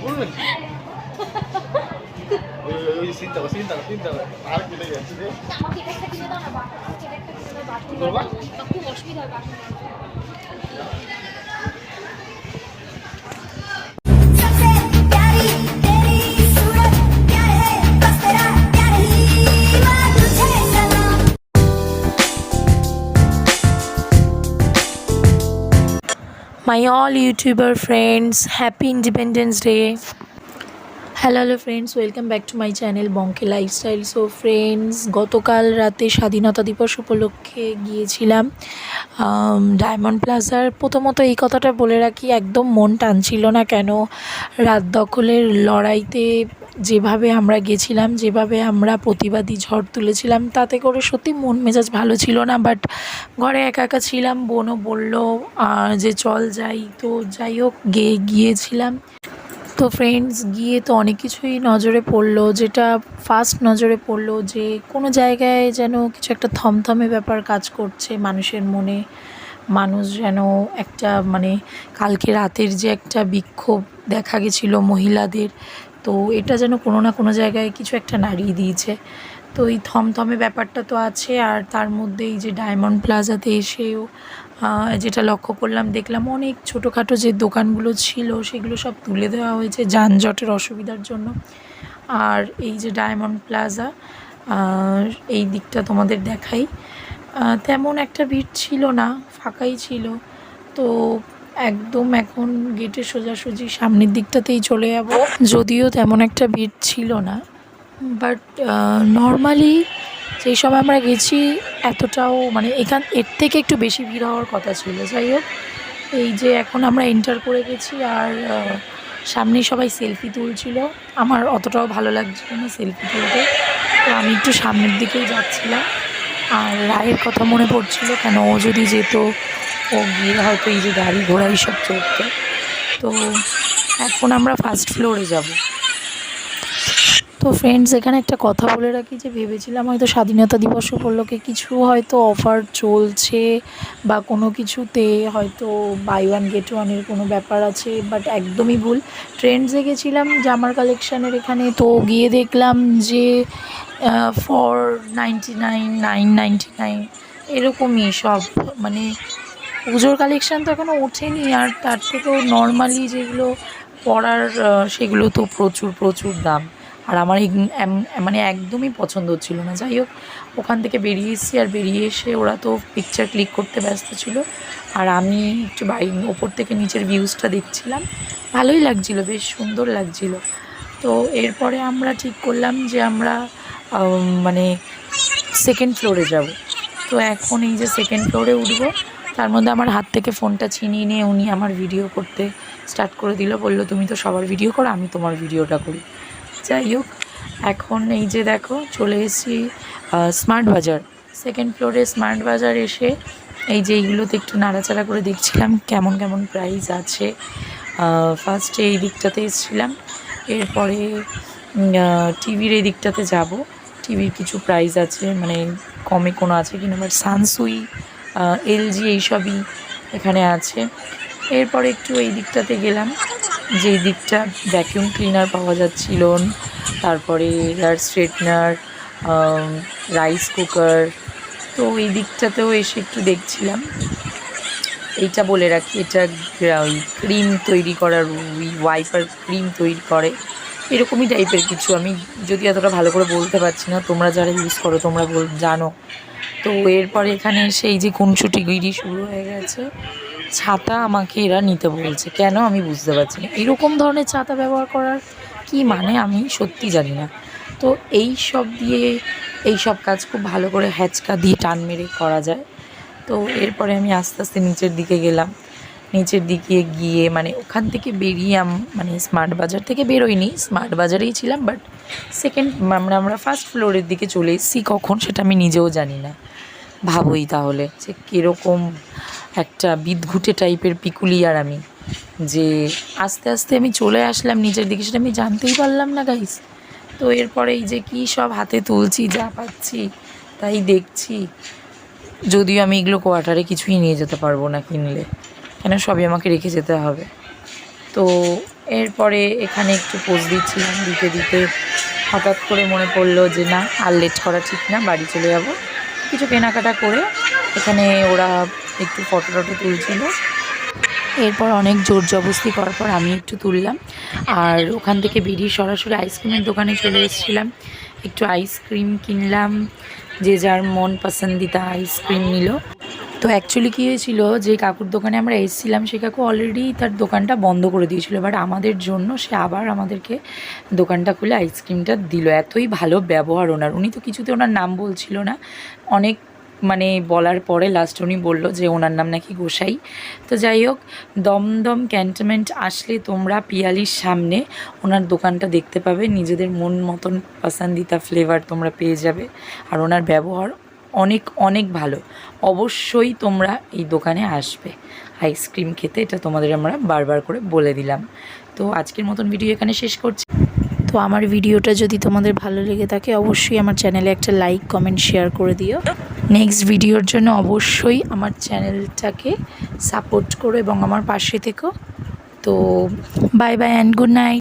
বলবেন ওই চিন্তা করো চিন্তা করো চিন্তা করো আর কি লেগে যাচ্ছে রে আমাকে এটা একটা কিনে দাও না বাবা আমাকে এটা একটা কিনে দাও বাথরুম করবা খুব অসুবিধা হয় বাথরুম सबसे प्यारी तेरी सूरत प्यार है बस तेरा प्यार ही हुआ तुझे सलाम My all YouTuber friends, happy Independence Day. Hello friends, welcome back to my channel বঙ্কে লাইফস্টাইল। সো ফ্রেন্ডস, গতকাল রাতে স্বাধীনতা দিবস উপলক্ষে গিয়েছিলাম ডায়মন্ড প্লাজার। প্রথমত এই কথাটা বলে রাখি, একদম মন টানছিল না। কেন, রাত দখলের লড়াইতে যেভাবে আমরা গেছিলাম, যেভাবে আমরা প্রতিবাদী ঝড় তুলেছিলাম, তাতে করে সত্যি মন মেজাজ ভালো ছিল না। বাট ঘরে একা একা ছিলাম, বোনও বললো যে চল যাই, তো যাই হোক গিয়েছিলাম। তো ফ্রেন্ডস, গিয়ে তো অনেক কিছুই নজরে পড়লো। যেটা ফার্স্ট নজরে পড়লো যে কোনো জায়গায় যেন কিছু একটা থমথমে ব্যাপার কাজ করছে মানুষের মনে। মানুষ যেন একটা কালকে রাতের যে একটা বিক্ষোভ দেখা গেছিলো মহিলাদের, তো এটা যেন কোনো না কোনো জায়গায় কিছু একটা নাড়িয়ে দিয়েছে। তো এই থমথমে ব্যাপারটা তো আছে। আর তার মধ্যে এই যে ডায়মন্ড প্লাজাতে এসেও যেটা লক্ষ্য করলাম, দেখলাম অনেক ছোটোখাটো যে দোকানগুলো ছিল সেগুলো সব তুলে দেওয়া হয়েছে যানজটের অসুবিধার জন্য। আর এই যে ডায়মন্ড প্লাজা, এই দিকটা তোমাদের দেখাই, তেমন একটা ভিড় ছিল না, ফাঁকাই ছিল। তো একদম এখন গেটের সোজাসুজি সামনের দিকটাতেই চলে যাব। যদিও তেমন একটা ভিড় ছিল না, বাট নর্মালি যেই সময় আমরা গেছি এতটাও এর থেকে একটু বেশি ভিড় হওয়ার কথা ছিল। যাই হোক, এই যে এখন আমরা এন্টার করে গেছি, আর সামনে সবাই সেলফি তুলছিল। আমার অতটাও ভালো লাগছিল না সেলফি তুলতে, তো আমি একটু সামনের দিকেই যাচ্ছিলাম। আর রায়ের কথা মনে পড়ছিল, কেন ও যদি যেত, ও গিয়ে হয়তো এই যে গাড়ি ঘোড়া এইসব চড়তো। তো এখন আমরা ফার্স্ট ফ্লোরে যাব। তো ফ্রেন্ডস, এখানে একটা কথা বলে রাখি যে ভেবেছিলাম হয়তো স্বাধীনতা দিবস উপলক্ষে কিছু হয়তো অফার চলছে বা কোনো কিছুতে হয়তো বাই ওয়ান গেট ওয়ানের কোনো ব্যাপার আছে, বাট একদমই ভুল। ট্রেন্ডসে গেছিলাম জামার কালেকশানের এখানে, তো গিয়ে দেখলাম যে 499, 999 এরকমই সব। পুজোর কালেকশান তো এখনও ওঠেনি। আর তার থেকেও নর্মালি যেগুলো পরার সেগুলো তো প্রচুর প্রচুর দাম। আর আমার একদমই পছন্দ হচ্ছিলো না। যাই হোক, ওখান থেকে বেরিয়ে এসেছি। আর বেরিয়ে এসে ওরা তো পিকচার ক্লিক করতে ব্যস্ত ছিল, আর আমি একটু বাড়ির ওপর থেকে নিচের ভিউজটা দেখছিলাম। ভালোই লাগছিলো, বেশ সুন্দর লাগছিলো। তো এরপরে আমরা ঠিক করলাম যে আমরা সেকেন্ড ফ্লোরে যাব। তো এখন এই যে সেকেন্ড ফ্লোরে উঠবো, তার মধ্যে আমার হাত থেকে ফোনটা ছিনিয়ে নিয়ে উনি আমার ভিডিও করতে স্টার্ট করে দিল। বলল, তুমি তো সবার ভিডিও করো, আমি তোমার ভিডিওটা করি। যাই হোক, এখন এই যে দেখো চলে এসেছি স্মার্ট বাজার। সেকেন্ড ফ্লোরে স্মার্ট বাজার এসে এই যে এইগুলোতে একটু নাড়াচাড়া করে দেখছিলাম কেমন কেমন প্রাইস আছে। ফার্স্টে এই দিকটাতে এসেছিলাম, এরপরে টিভির এই দিকটাতে যাব। টিভির কিছু প্রাইস আছে, কমে কোনো আছে কিনা, বাট সানসুই, এলজি এইসবই এখানে আছে। এরপরে একটু এই দিকটাতে গেলাম, যেই দিকটা ভ্যাকিউম ক্লিনার পাওয়া যাচ্ছিল, তারপরে হেয়ার স্ট্রেটনার, রাইস কুকার। তো এই দিকটাতেও এসে একটু দেখছিলাম। এইটা বলে রাখি, এটা ওই ক্রিম তৈরি করার, ওয়াইপার ক্রিম তৈরি করে এরকমই টাইপের কিছু। আমি যদি এতটা ভালো করে বলতে পারছি না, তোমরা যারা ইউজ করো তোমরা জানো। তো এরপরে এখানে এসে এই যে খুনসুটিগিরি শুরু হয়ে গেছে। ছাতা আমাকে এরা নিতে বলছে, কেন আমি বুঝতে পারছি না। এরকম ধরনের ছাতা ব্যবহার করার কি আমি সত্যি জানি না। তো এই সব কাজ খুব ভালো করে হ্যাচকা দিয়ে টান মেরে করা যায়। তো এরপরে আমি আস্তে আস্তে নিচের দিকে গেলাম। নিচের দিকে গিয়ে ওখান থেকে বেরিয়ে স্মার্ট বাজার থেকে বেরোইনি, স্মার্ট বাজারেই ছিলাম। বাট আমরা ফার্স্ট ফ্লোরের দিকে চলে এসেছি কখন সেটা আমি নিজেও জানি না। ভাবোই তাহলে যে কীরকম একটা বিদঘুটে টাইপের পিকুলিয়ার আমি, যে আস্তে আস্তে আমি চলে আসলাম নিচের দিকে, সেটা আমি জানতেই পারলাম না গাইস। তো এরপরে এই যে কী সব হাতে তুলছি, যা পাচ্ছি তাই দেখছি। যদিও আমি এগুলো কোয়ার্টারে কিছুই নিয়ে যেতে পারবো না কিনলে, কেন সবই আমাকে রেখে যেতে হবে। তো এরপরে এখানে একটু পোজ দিচ্ছিলাম, দিতে দিতে হঠাৎ করে মনে পড়লো যে না আর লেট করা ঠিক না, বাড়ি চলে যাব। কিছু কেনাকাটা করে এখানে ওরা একটু ফটো টটো তুলছিল। এরপর অনেক জোর জবরদস্তি করার পর আমি একটু তুললাম, আর ওখান থেকে বেরিয়ে সরাসরি আইসক্রিমের দোকানে চলে এসেছিলাম। একটু আইসক্রিম কিনলাম, যে যার মন পছন্দিতা আইসক্রিম নিল। তো অ্যাকচুয়ালি কী হয়েছিল, যে কাকুর দোকানে আমরা এসেছিলাম সে কাকু অলরেডি তার দোকানটা বন্ধ করে দিয়েছিল, বাট আমাদের জন্য সে আবার আমাদেরকে দোকানটা খুলে আইসক্রিমটা দিল। এতই ভালো ব্যবহার ওনার। উনি তো কিছুতে ওনার নাম বলছিল না, অনেক মানে বলার পরে লাস্ট উনি বললো যে ওনার নাম নাকি গোসাই। তো যাই হোক, দমদম ক্যান্টনমেন্ট আসলে তোমরা পিয়ালির সামনে ওনার দোকানটা দেখতে পাবে, নিজেদের মন মতন পছন্দিতা ফ্লেভার তোমরা পেয়ে যাবে। আর ওনার ব্যবহার অনেক অনেক ভালো। অবশ্যই তোমরা এই দোকানে আসবে আইসক্রিম খেতে, এটা তোমাদের আমরা বারবার করে বলে দিলাম। তো আজকের মতন ভিডিও এখানে শেষ করছি। তো আমার ভিডিওটা যদি তোমাদের ভালো লেগে থাকে অবশ্যই আমার চ্যানেলে একটা লাইক কমেন্ট শেয়ার করে দিও। নেক্সট ভিডিওর জন্য অবশ্যই আমার চ্যানেলটাকে সাপোর্ট করো এবং আমার পাশে থেকো। তো bye bye and good night.